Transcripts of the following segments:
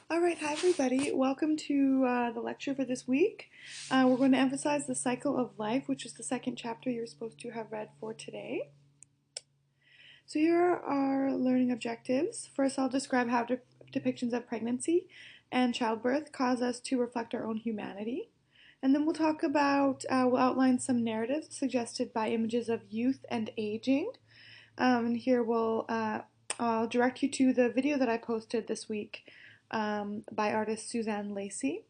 All right, hi everybody. Welcome to the lecture for this week. We're going to emphasize the cycle of life, which is the second chapter you're supposed to have read for today. So here are our learning objectives. First, I'll describe how depictions of pregnancy and childbirth cause us to reflect our own humanity. And then we'll talk about, we'll outline some narratives suggested by images of youth and aging. And here I'll direct you to the video that I posted this week by artist Suzanne Lacey.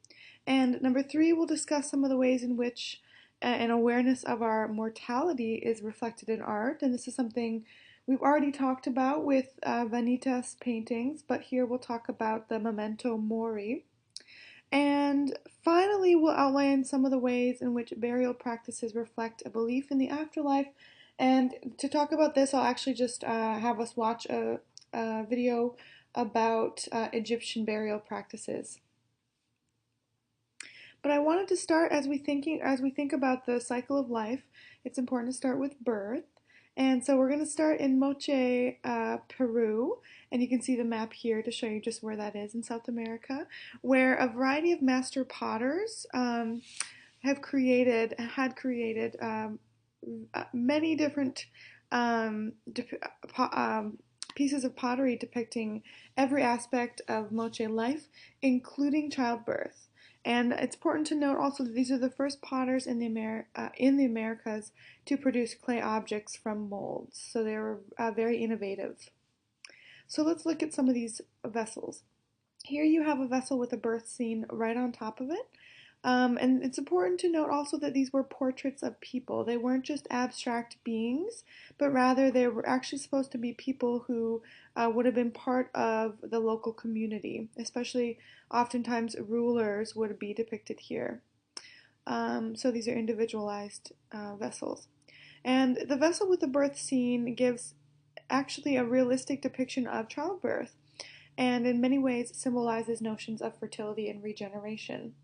And number 3, we'll discuss some of the ways in which an awareness of our mortality is reflected in art. And this is something we've already talked about with Vanitas paintings, but here we'll talk about the Memento Mori. And finally, we'll outline some of the ways in which burial practices reflect a belief in the afterlife. And to talk about this, I'll actually just have us watch a video about Egyptian burial practices. But I wanted to start as we think about the cycle of life. It's important to start with birth. And so we're going to start in Moche, Peru, and you can see the map here to show you just where that is in South America, where a variety of master potters had created many different pieces of pottery depicting every aspect of Moche life, including childbirth. And it's important to note also that these are the first potters in the Americas to produce clay objects from molds. So they were very innovative. So let's look at some of these vessels. Here you have a vessel with a birth scene right on top of it. And it's important to note also that these were portraits of people. They weren't just abstract beings, but rather they were actually supposed to be people who would have been part of the local community, especially oftentimes rulers would be depicted here. So these are individualized vessels. And the vessel with the birth scene gives actually a realistic depiction of childbirth, and in many ways symbolizes notions of fertility and regeneration.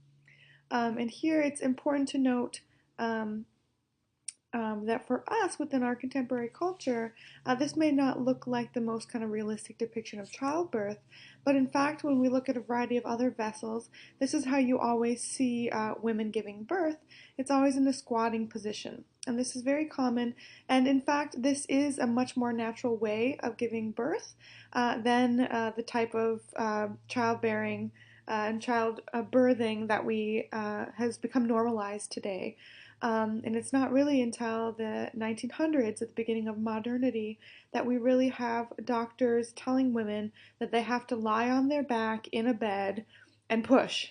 And here it's important to note that for us within our contemporary culture, this may not look like the most kind of realistic depiction of childbirth, but in fact, when we look at a variety of other vessels, this is how you always see women giving birth. It's always in a squatting position. And this is very common, and in fact, this is a much more natural way of giving birth than the type of childbearing and child birthing that has become normalized today. And it's not really until the 1900s, at the beginning of modernity, that we really have doctors telling women that they have to lie on their back in a bed and push.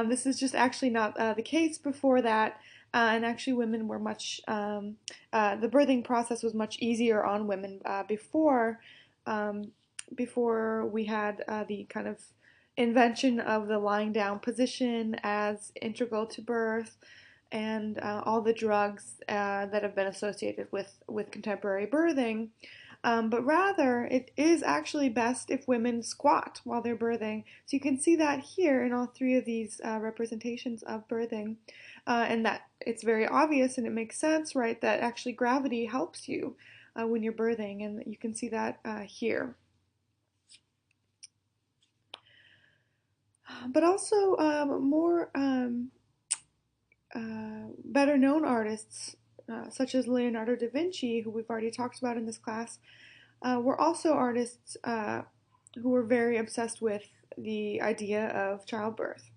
This is just actually not the case before that, and actually women were the birthing process was much easier on women before we had the kind of invention of the lying down position as integral to birth, and all the drugs that have been associated with contemporary birthing. But rather, it is actually best if women squat while they're birthing. So you can see that here in all 3 of these representations of birthing. And that it's very obvious and it makes sense, right, that actually gravity helps you when you're birthing. And you can see that here. But also more better known artists such as Leonardo da Vinci, who we've already talked about in this class, were also artists who were very obsessed with the idea of childbirth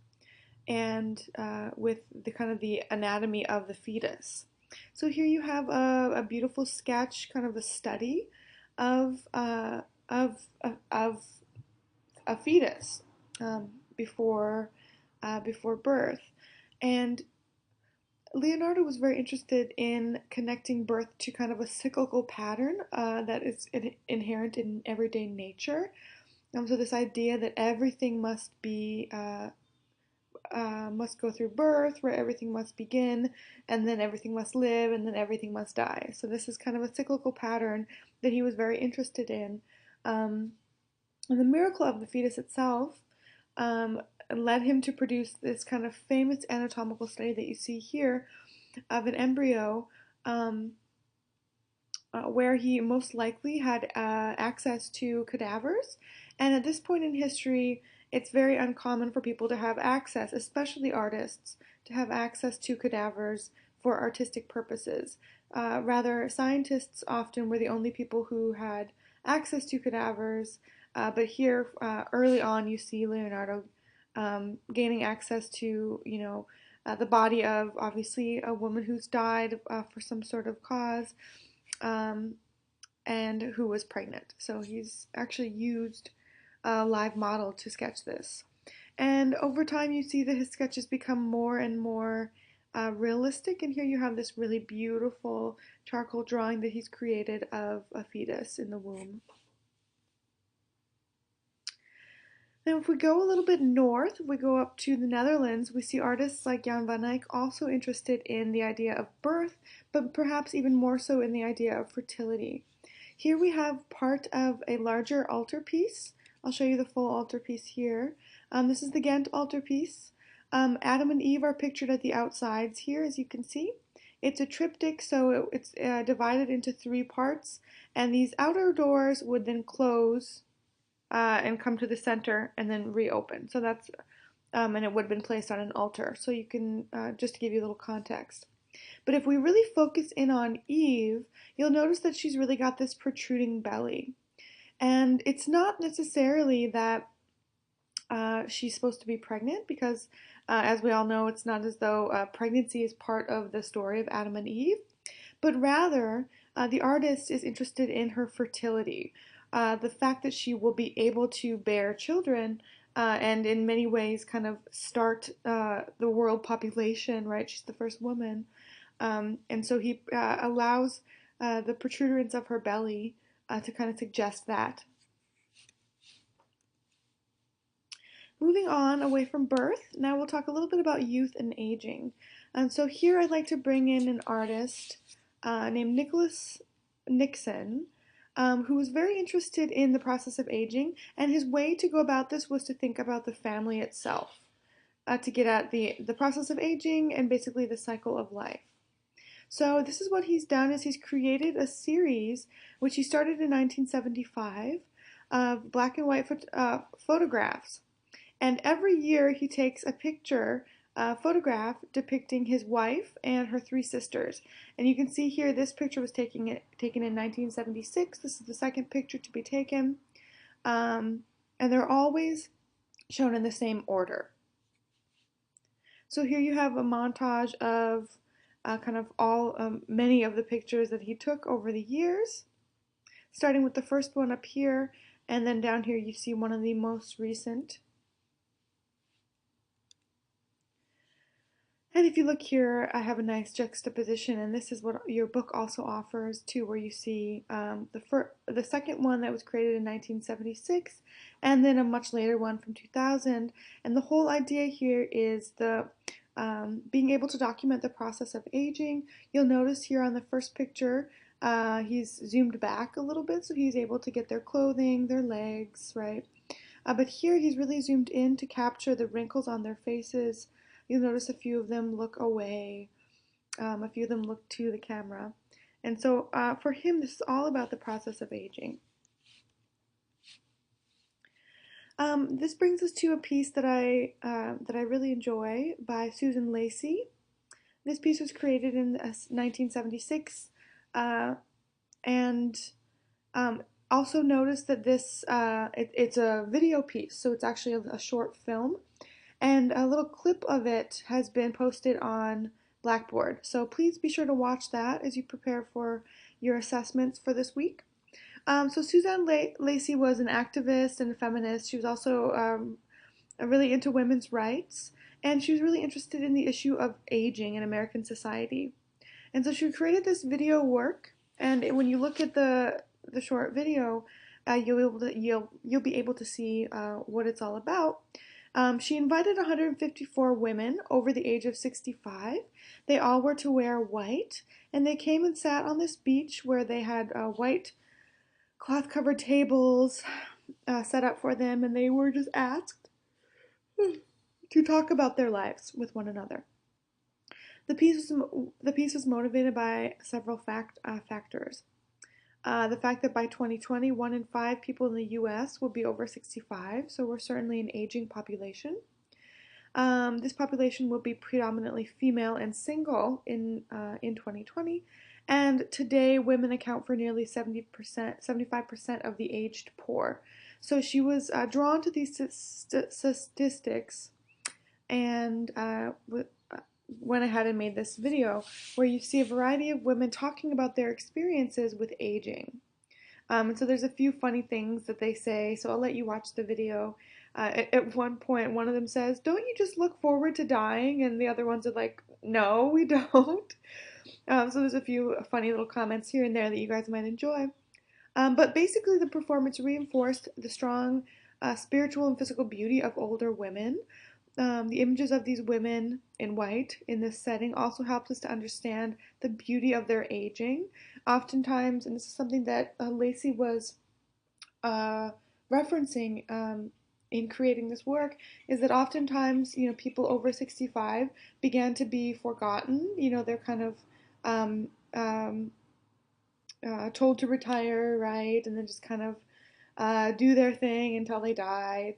and with the kind of the anatomy of the fetus. So here you have a beautiful sketch, kind of a study of a fetus before birth, and Leonardo was very interested in connecting birth to kind of a cyclical pattern that is inherent in everyday nature. So this idea that everything must go through birth, where everything must begin, and then everything must live, and then everything must die. So this is kind of a cyclical pattern that he was very interested in. And the miracle of the fetus itself led him to produce this kind of famous anatomical study that you see here of an embryo where he most likely had access to cadavers And at this point in history, it's very uncommon for people to have access, especially artists, to have access to cadavers for artistic purposes. Rather, scientists often were the only people who had access to cadavers, but here, early on, you see Leonardo gaining access to, the body of obviously a woman who's died for some sort of cause, um, and who was pregnant. So he's actually used a live model to sketch this. And over time, you see that his sketches become more and more realistic. And here you have this really beautiful charcoal drawing that he's created of a fetus in the womb. Now, if we go a little bit north, if we go up to the Netherlands, we see artists like Jan van Eyck also interested in the idea of birth, but perhaps even more so in the idea of fertility. Here we have part of a larger altarpiece. I'll show you the full altarpiece here. This is the Ghent Altarpiece. Adam and Eve are pictured at the outsides here, as you can see. It's a triptych, so it's divided into 3 parts, and these outer doors would then close and come to the center and then reopen. So that's, and it would have been placed on an altar. So you can, just to give you a little context. But if we really focus in on Eve, you'll notice that she's really got this protruding belly. And it's not necessarily that she's supposed to be pregnant, because as we all know, it's not as though pregnancy is part of the story of Adam and Eve, but rather the artist is interested in her fertility. The fact that she will be able to bear children and in many ways kind of start the world population, right? She's the first woman. And so he allows the protuberance of her belly to kind of suggest that. Moving on away from birth, now we'll talk a little bit about youth and aging. And so here I'd like to bring in an artist named Nixon, who was very interested in the process of aging, and his way to go about this was to think about the family itself, to get at the process of aging and basically the cycle of life. So this is what he's done, is he's created a series, which he started in 1975, of black and white photographs. And every year he takes a picture, photograph depicting his wife and her 3 sisters. And you can see here this picture was taken in 1976. This is the second picture to be taken. And they're always shown in the same order. So here you have a montage of kind of many of the pictures that he took over the years, starting with the first one up here, and then down here you see one of the most recent. And if you look here, I have a nice juxtaposition, and this is what your book also offers too, where you see the second one that was created in 1976, and then a much later one from 2000. And the whole idea here is the being able to document the process of aging. You'll notice here on the first picture, he's zoomed back a little bit, so he's able to get their clothing, their legs, right? But here he's really zoomed in to capture the wrinkles on their faces. You'll notice a few of them look away, a few of them look to the camera. And so for him, this is all about the process of aging. This brings us to a piece that I really enjoy by Susan Lacey. This piece was created in 1976, and also notice that this it's a video piece, so it's actually a short film. And a little clip of it has been posted on Blackboard. So please be sure to watch that as you prepare for your assessments for this week. So Suzanne Lacey was an activist and a feminist. She was also really into women's rights, and she was really interested in the issue of aging in American society. And so she created this video work, and when you look at the short video, you'll be able to see what it's all about. She invited 154 women over the age of 65. They all were to wear white, and they came and sat on this beach where they had white cloth-covered tables set up for them, and they were just asked to talk about their lives with one another. The piece was motivated by several factors. The fact that by 2020, 1 in 5 people in the US will be over 65, so we're certainly an aging population. This population will be predominantly female and single in 2020, and today women account for nearly 70%, 75% of the aged poor. So she was drawn to these statistics and went ahead and made this video where you see a variety of women talking about their experiences with aging. And so there's a few funny things that they say, so I'll let you watch the video. At one point, one of them says, "Don't you just look forward to dying?" And the other ones are like, "No, we don't." So there's a few funny little comments here and there that you guys might enjoy. But basically, the performance reinforced the strong spiritual and physical beauty of older women. The images of these women in white in this setting also helps us to understand the beauty of their aging. Oftentimes, and this is something that Lacey was referencing in creating this work, is that oftentimes, people over 65 began to be forgotten. They're kind of um, um, told to retire, right, and then just kind of do their thing until they die.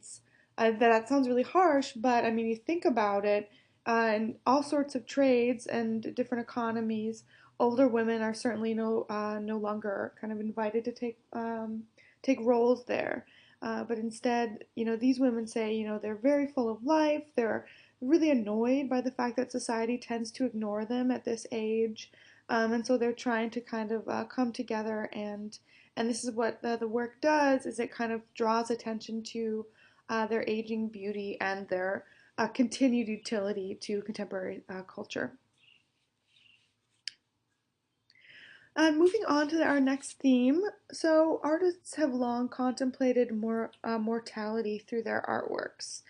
That sounds really harsh, but I mean, you think about it, in all sorts of trades and different economies, older women are certainly no longer kind of invited to take roles there. But instead, these women say, they're very full of life. They're really annoyed by the fact that society tends to ignore them at this age. And so they're trying to kind of come together, and this is what the work does, is it kind of draws attention to their aging beauty and their continued utility to contemporary culture. Moving on to our next theme. So artists have long contemplated mortality through their artworks.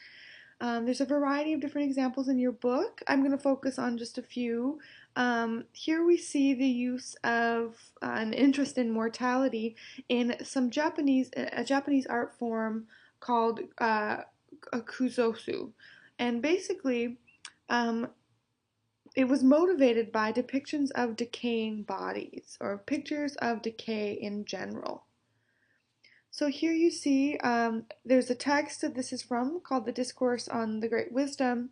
There's a variety of different examples in your book. I'm going to focus on just a few. Here we see the use of an interest in mortality in a Japanese art form called kuzosu. And basically, it was motivated by depictions of decaying bodies, or pictures of decay in general. So here you see there's a text that this is from called the Discourse on the Great Wisdom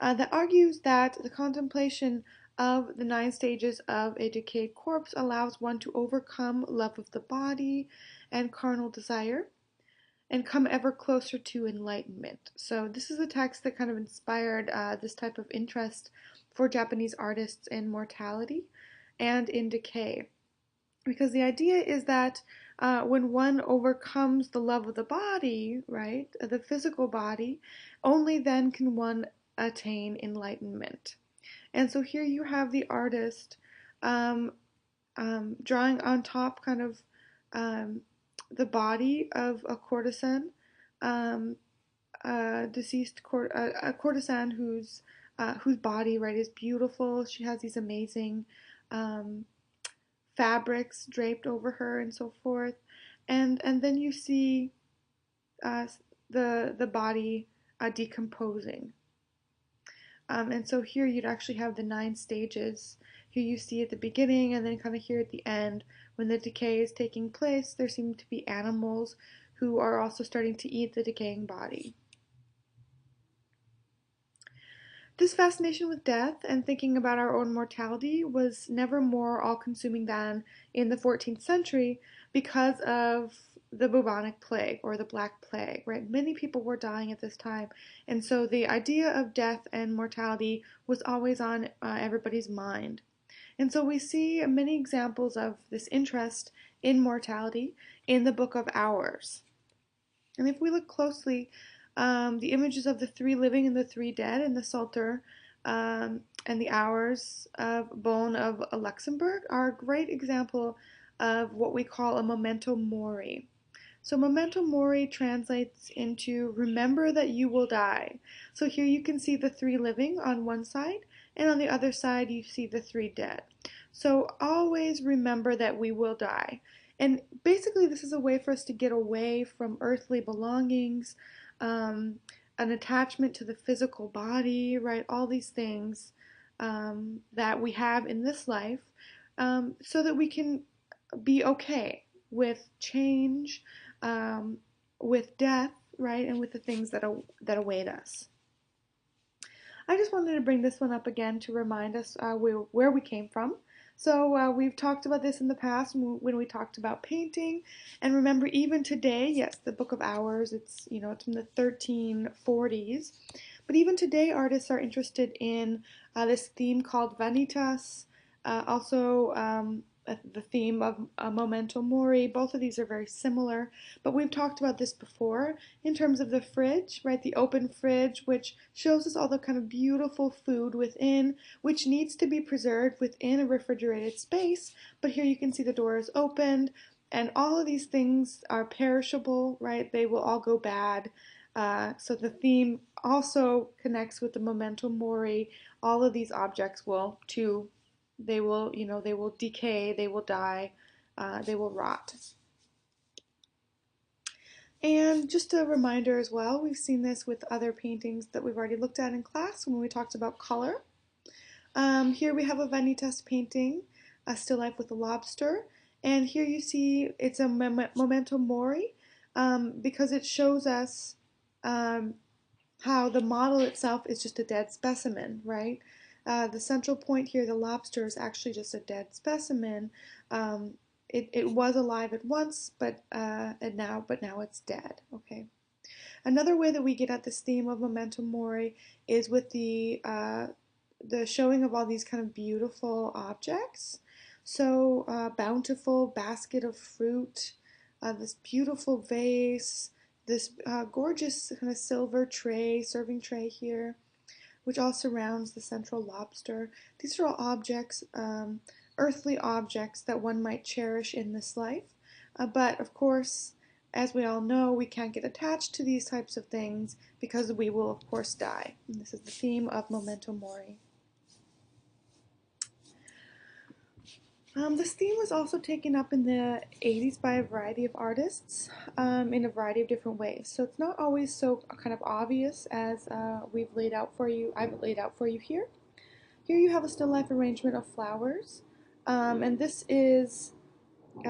that argues that the contemplation of the 9 stages of a decayed corpse allows one to overcome love of the body and carnal desire and come ever closer to enlightenment. So this is a text that kind of inspired this type of interest for Japanese artists in mortality and in decay. Because the idea is that when one overcomes the love of the body, right, the physical body, only then can one attain enlightenment. And so here you have the artist drawing on top kind of the body of a courtesan, a courtesan whose body, right, is beautiful. She has these amazing fabrics draped over her and so forth, and then you see the body decomposing. And so here you'd actually have the 9 stages. Here you see at the beginning, and then kind of here at the end, when the decay is taking place, there seem to be animals who are also starting to eat the decaying body. This fascination with death and thinking about our own mortality was never more all-consuming than in the 14th century because of the bubonic plague, or the Black Plague, right? Many people were dying at this time, and so the idea of death and mortality was always on everybody's mind. And so we see many examples of this interest in mortality in the Book of Hours. And if we look closely, the images of the 3 living and the 3 dead in the Psalter and the Hours of Bone of Luxembourg are a great example of what we call a Memento Mori. So Memento Mori translates into remember that you will die. So here you can see the 3 living on one side, and on the other side you see the 3 dead. So always remember that we will die. And basically this is a way for us to get away from earthly belongings, an attachment to the physical body, right? All these things that we have in this life, so that we can be okay with change, with death, right, and with the things that await us. I just wanted to bring this one up again to remind us where we came from. So we've talked about this in the past when we talked about painting, and remember even today, yes, the Book of Hours, it's from the 1340s, but even today artists are interested in this theme called vanitas, also the theme of Memento Mori. Both of these are very similar, but we've talked about this before in terms of the fridge, right? The open fridge, which shows us all the kind of beautiful food within, which needs to be preserved within a refrigerated space. But here you can see the door is opened, and all of these things are perishable, right? They will all go bad. So the theme also connects with the Memento Mori. All of these objects will too. They will decay, they will die, they will rot. And just a reminder as well, we've seen this with other paintings that we've already looked at in class when we talked about color. Here we have a vanitas painting, a still life with a lobster. And here you see it's a Memento Mori because it shows us how the model itself is just a dead specimen, right? The central point here, the lobster, is actually just a dead specimen. It was alive at once, but now it's dead. Okay. Another way that we get at this theme of Memento Mori is with the showing of all these kind of beautiful objects. So bountiful basket of fruit, this beautiful vase, this gorgeous kind of silver tray, serving tray here, which all surrounds the central lobster. These are all objects, earthly objects that one might cherish in this life. But of course, as we all know, we can't get attached to these types of things because we will, of course, die. And this is the theme of Memento Mori. This theme was also taken up in the 80s by a variety of artists in a variety of different ways. So it's not always so kind of obvious as I've laid out for you here. Here you have a still life arrangement of flowers, and this is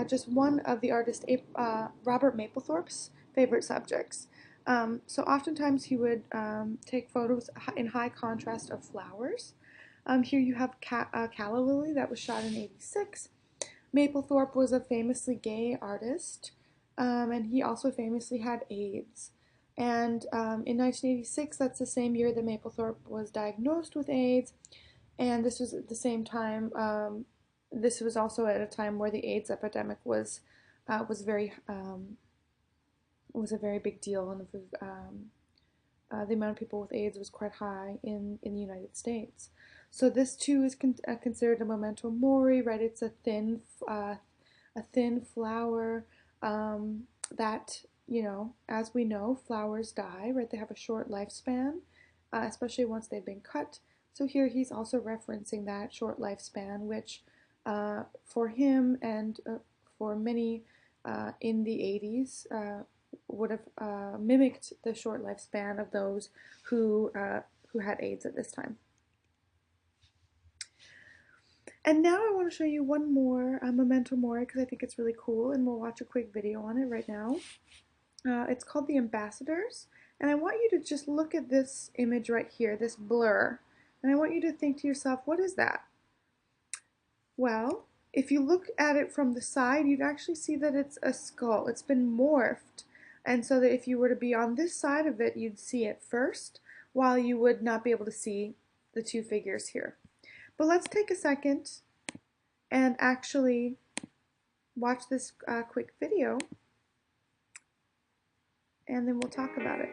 just one of the artist Robert Mapplethorpe's favorite subjects. So oftentimes he would take photos in high contrast of flowers. Here you have Calla Lily that was shot in '86. Mapplethorpe was a famously gay artist, and he also famously had AIDS. And in 1986, that's the same year that Mapplethorpe was diagnosed with AIDS, and this was at the same time. This was also at a time where the AIDS epidemic was very was a very big deal, and the amount of people with AIDS was quite high in the United States. So this too is considered a memento mori, right? It's a thin flower that, as we know, flowers die, right? They have a short lifespan, especially once they've been cut. So here he's also referencing that short lifespan, which for him and for many in the 80s would have mimicked the short lifespan of those who had AIDS at this time. And now I want to show you one more Memento Mori because I think it's really cool, and we'll watch a quick video on it right now. It's called The Ambassadors, and I want you to just look at this image right here, this blur, and I want you to think to yourself, what is that? Well, if you look at it from the side, you'd actually see that it's a skull. It's been morphed, and so that if you were to be on this side of it, you'd see it first, while you would not be able to see the two figures here. But let's take a second and actually watch this quick video, and then we'll talk about it.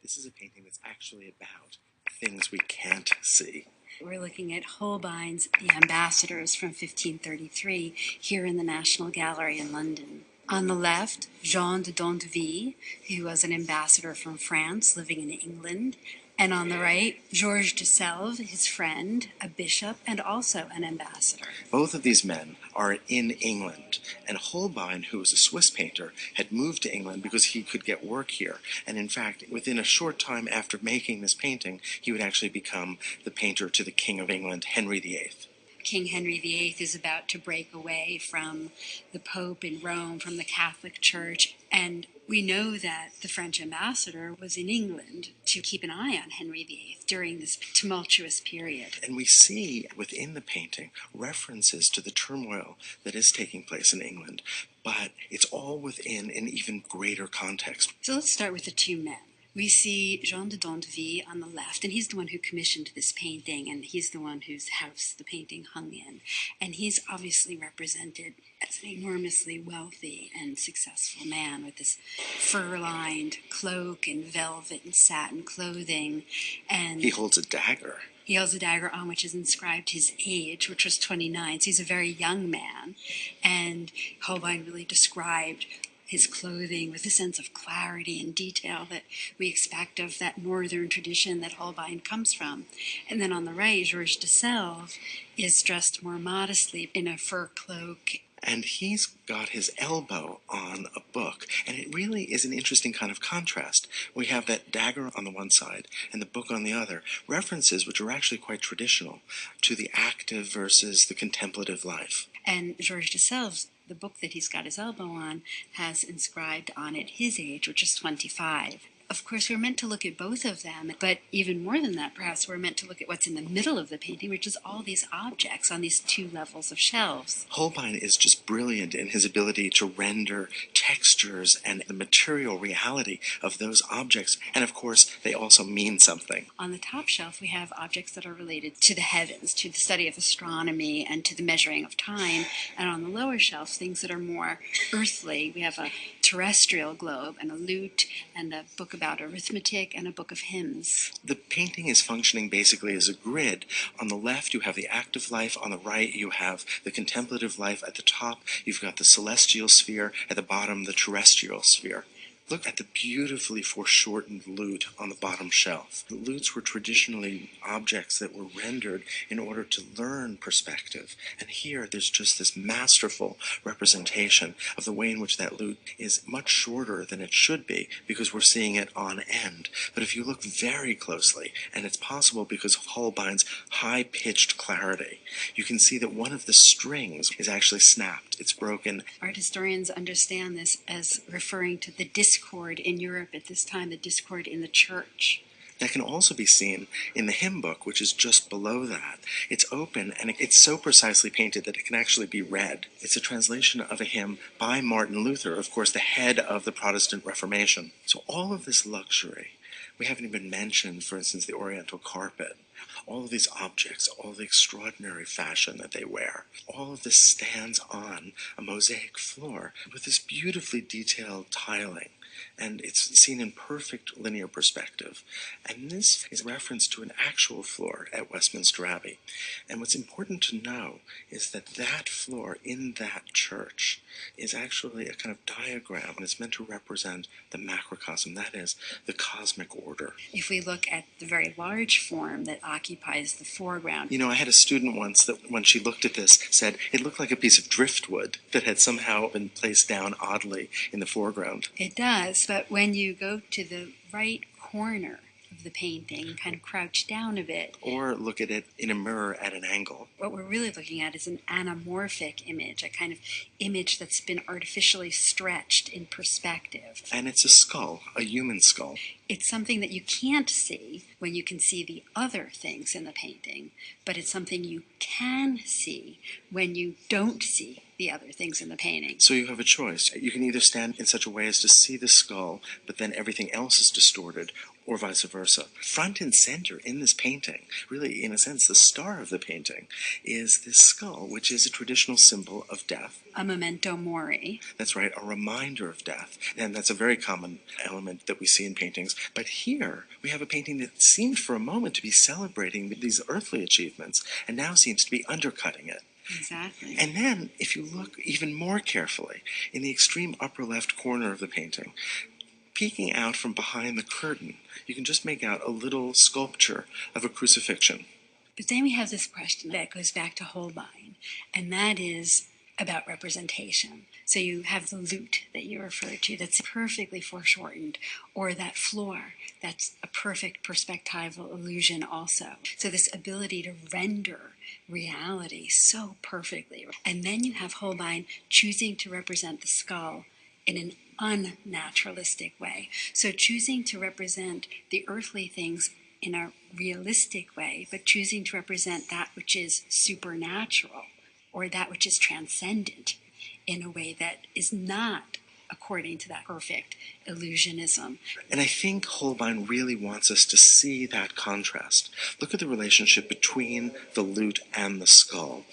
This is a painting that's actually about things we can't see. We're looking at Holbein's The Ambassadors from 1533 here in the National Gallery in London. On the left, Jean de Dondeville, who was an ambassador from France living in England. And on the right, Georges de Selve, his friend, a bishop, and also an ambassador. Both of these men are in England, and Holbein, who was a Swiss painter, had moved to England because he could get work here. And in fact, within a short time after making this painting, he would actually become the painter to the King of England, Henry VIII. King Henry VIII is about to break away from the Pope in Rome, from the Catholic Church, and we know that the French ambassador was in England to keep an eye on Henry VIII during this tumultuous period. And we see within the painting references to the turmoil that is taking place in England, but it's all within an even greater context. So let's start with the two men. We see Jean de Dondeville on the left, and he's the one who commissioned this painting, and he's the one whose house the painting hung in. And he's obviously represented as an enormously wealthy and successful man with this fur-lined cloak and velvet and satin clothing. And he holds a dagger. He holds a dagger on which is inscribed his age, which was 29. So he's a very young man. And Holbein really described his clothing with a sense of clarity and detail that we expect of that northern tradition that Holbein comes from. And then on the right, Georges de Selve is dressed more modestly in a fur cloak. And he's got his elbow on a book. And it really is an interesting kind of contrast. We have that dagger on the one side and the book on the other. References which are actually quite traditional to the active versus the contemplative life. And Georges de Selve's, the book that he's got his elbow on, has inscribed on it his age, which is 25. Of course, we're meant to look at both of them, but even more than that, perhaps we're meant to look at what's in the middle of the painting, which is all these objects on these two levels of shelves. Holbein is just brilliant in his ability to render textures and the material reality of those objects, and of course, they also mean something. On the top shelf, we have objects that are related to the heavens, to the study of astronomy, and to the measuring of time, and on the lower shelf, things that are more earthly. We have a terrestrial globe and a lute and a book about arithmetic and a book of hymns. The painting is functioning basically as a grid. On the left, you have the active life. On the right, you have the contemplative life. At the top, you've got the celestial sphere. At the bottom, the terrestrial sphere. Look at the beautifully foreshortened lute on the bottom shelf. The lutes were traditionally objects that were rendered in order to learn perspective. And here there's just this masterful representation of the way in which that lute is much shorter than it should be because we're seeing it on end. But if you look very closely, and it's possible because of Holbein's high-pitched clarity, you can see that one of the strings is actually snapped. It's broken. Art historians understand this as referring to the discord in Europe at this time, the discord in the church. That can also be seen in the hymn book, which is just below that. It's open, and it's so precisely painted that it can actually be read. It's a translation of a hymn by Martin Luther, of course, the head of the Protestant Reformation. So all of this luxury, we haven't even mentioned, for instance, the Oriental carpet. All of these objects, all the extraordinary fashion that they wear, all of this stands on a mosaic floor with this beautifully detailed tiling. And it's seen in perfect linear perspective. And this is a reference to an actual floor at Westminster Abbey. And what's important to know is that that floor in that church is actually a kind of diagram, and it's meant to represent the macrocosm, that is, the cosmic order. If we look at the very large form that occupies the foreground. You know, I had a student once that when she looked at this said it looked like a piece of driftwood that had somehow been placed down oddly in the foreground. It does, but when you go to the right corner of the painting, kind of crouch down a bit. Or look at it in a mirror at an angle. What we're really looking at is an anamorphic image, a kind of image that's been artificially stretched in perspective. And it's a skull, a human skull. It's something that you can't see when you can see the other things in the painting, but it's something you can see when you don't see the other things in the painting. So you have a choice. You can either stand in such a way as to see the skull, but then everything else is distorted, or vice versa. Front and center in this painting, really, in a sense, the star of the painting, is this skull, which is a traditional symbol of death. A memento mori. That's right, a reminder of death. And that's a very common element that we see in paintings. But here, we have a painting that seemed for a moment to be celebrating these earthly achievements, and now seems to be undercutting it. Exactly. And then, if you look even more carefully, in the extreme upper left corner of the painting, peeking out from behind the curtain, you can just make out a little sculpture of a crucifixion. But then we have this question that goes back to Holbein, and that is, about representation. So you have the lute that you referred to that's perfectly foreshortened, or that floor that's a perfect perspectival illusion also. So this ability to render reality so perfectly. And then you have Holbein choosing to represent the skull in an unnaturalistic way. So choosing to represent the earthly things in a realistic way, but choosing to represent that which is supernatural or that which is transcendent in a way that is not according to that perfect illusionism. And I think Holbein really wants us to see that contrast. Look at the relationship between the lute and the skull.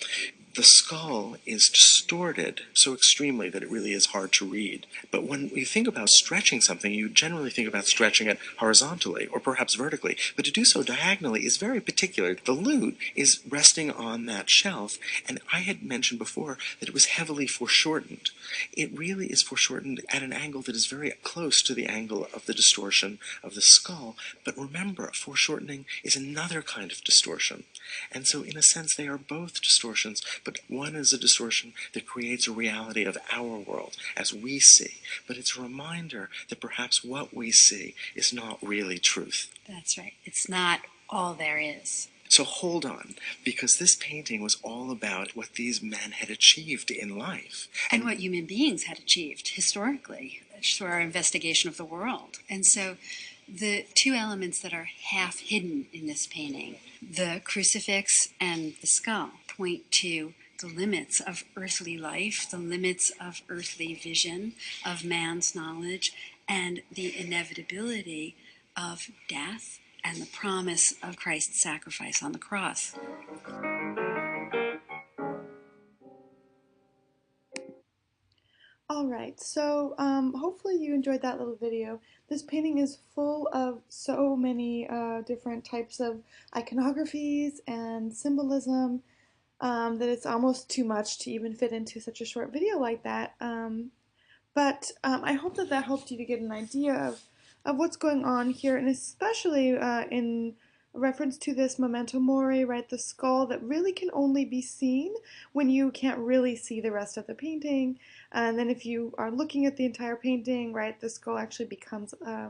The skull is distorted so extremely that it really is hard to read. But when you think about stretching something, you generally think about stretching it horizontally or perhaps vertically. But to do so diagonally is very particular. The lute is resting on that shelf, and I had mentioned before that it was heavily foreshortened. It really is foreshortened at an angle that is very close to the angle of the distortion of the skull. But remember, foreshortening is another kind of distortion. And so in a sense, they are both distortions, but one is a distortion that creates a reality of our world as we see. But it's a reminder that perhaps what we see is not really truth. That's right. It's not all there is. So hold on, because this painting was all about what these men had achieved in life. And what human beings had achieved historically through our investigation of the world. And so the two elements that are half hidden in this painting, the crucifix and the skull, point to the limits of earthly life, the limits of earthly vision, of man's knowledge, and the inevitability of death and the promise of Christ's sacrifice on the cross. All right, so hopefully you enjoyed that little video. This painting is full of so many different types of iconographies and symbolism that it's almost too much to even fit into such a short video like that. But I hope that that helped you to get an idea of what's going on here, and especially in reference to this Memento Mori, right, the skull that really can only be seen when you can't really see the rest of the painting. And then if you are looking at the entire painting, right, the skull actually becomes a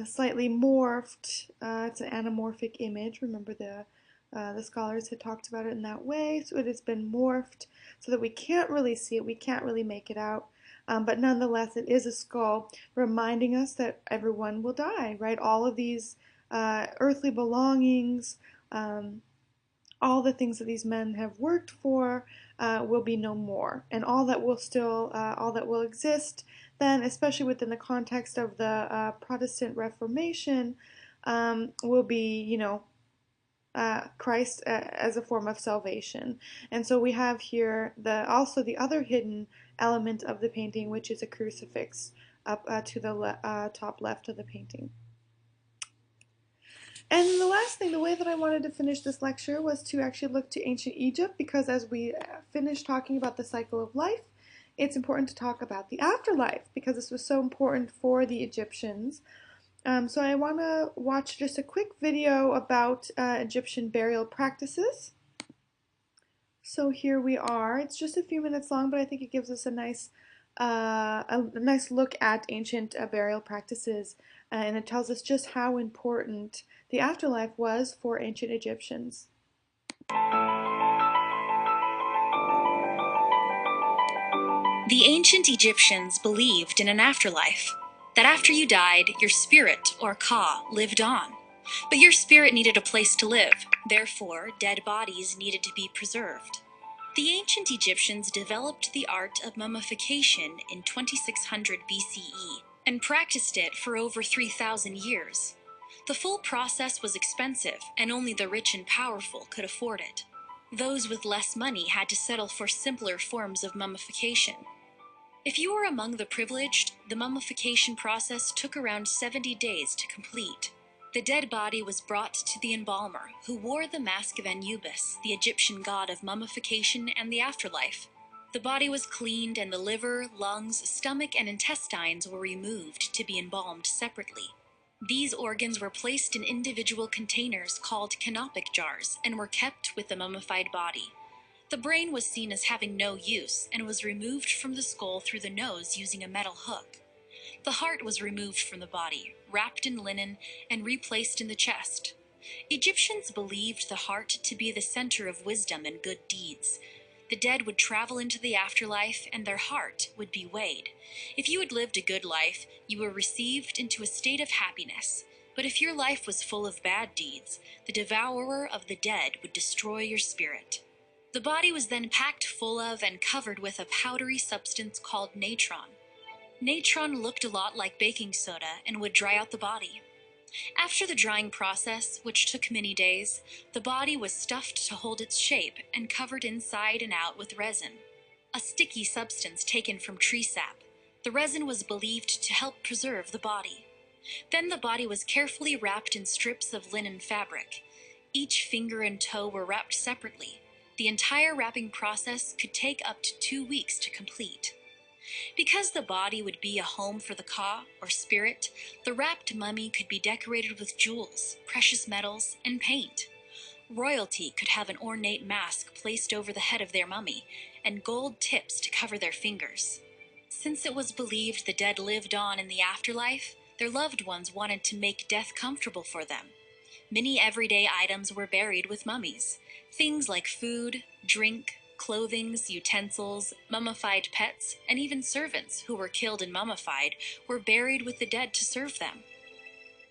slightly morphed, it's an anamorphic image. Remember the scholars had talked about it in that way, so it has been morphed so that we can't really see it, we can't really make it out, but nonetheless it is a skull reminding us that everyone will die, right? All of these earthly belongings, all the things that these men have worked for will be no more, and all that will exist then, especially within the context of the Protestant Reformation, will be, Christ as a form of salvation. And so we have here also the other hidden element of the painting, which is a crucifix up to the top left of the painting. And the last thing, the way that I wanted to finish this lecture was to actually look to ancient Egypt, because as we finish talking about the cycle of life, it's important to talk about the afterlife, because this was so important for the Egyptians. So I want to watch just a quick video about Egyptian burial practices. So here we are. It's just a few minutes long, but I think it gives us a nice look at ancient burial practices, and it tells us just how important the afterlife was for ancient Egyptians. The ancient Egyptians believed in an afterlife, that after you died, your spirit, or Ka, lived on. But your spirit needed a place to live, therefore dead bodies needed to be preserved. The ancient Egyptians developed the art of mummification in 2600 BCE and practiced it for over 3,000 years. The full process was expensive, and only the rich and powerful could afford it. Those with less money had to settle for simpler forms of mummification. If you were among the privileged, the mummification process took around 70 days to complete. The dead body was brought to the embalmer, who wore the mask of Anubis, the Egyptian god of mummification and the afterlife. The body was cleaned, and the liver, lungs, stomach, and intestines were removed to be embalmed separately. These organs were placed in individual containers called canopic jars and were kept with the mummified body. The brain was seen as having no use and was removed from the skull through the nose using a metal hook. The heart was removed from the body, wrapped in linen, and replaced in the chest. Egyptians believed the heart to be the center of wisdom and good deeds. The dead would travel into the afterlife, and their heart would be weighed. If you had lived a good life, you were received into a state of happiness. But if your life was full of bad deeds, the devourer of the dead would destroy your spirit. The body was then packed full of and covered with a powdery substance called natron. Natron looked a lot like baking soda and would dry out the body. After the drying process, which took many days, the body was stuffed to hold its shape and covered inside and out with resin, a sticky substance taken from tree sap. The resin was believed to help preserve the body. Then the body was carefully wrapped in strips of linen fabric. Each finger and toe were wrapped separately. The entire wrapping process could take up to 2 weeks to complete. Because the body would be a home for the ka, or spirit, the wrapped mummy could be decorated with jewels, precious metals, and paint. Royalty could have an ornate mask placed over the head of their mummy, and gold tips to cover their fingers. Since it was believed the dead lived on in the afterlife, their loved ones wanted to make death comfortable for them. Many everyday items were buried with mummies. Things like food, drink, clothing, utensils, mummified pets, and even servants who were killed and mummified were buried with the dead to serve them.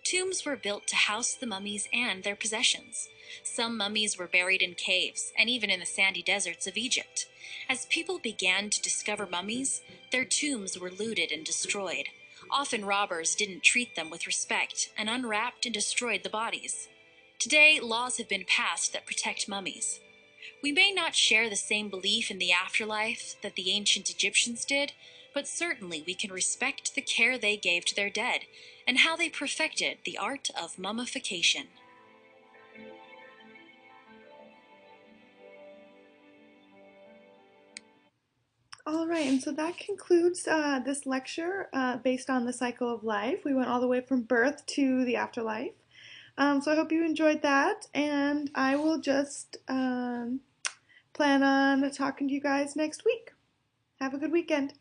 Tombs were built to house the mummies and their possessions. Some mummies were buried in caves and even in the sandy deserts of Egypt. As people began to discover mummies, their tombs were looted and destroyed. Often robbers didn't treat them with respect and unwrapped and destroyed the bodies. Today, laws have been passed that protect mummies. We may not share the same belief in the afterlife that the ancient Egyptians did, but certainly we can respect the care they gave to their dead and how they perfected the art of mummification. All right, and so that concludes this lecture based on the cycle of life. We went all the way from birth to the afterlife. So I hope you enjoyed that, and I will just plan on talking to you guys next week. Have a good weekend.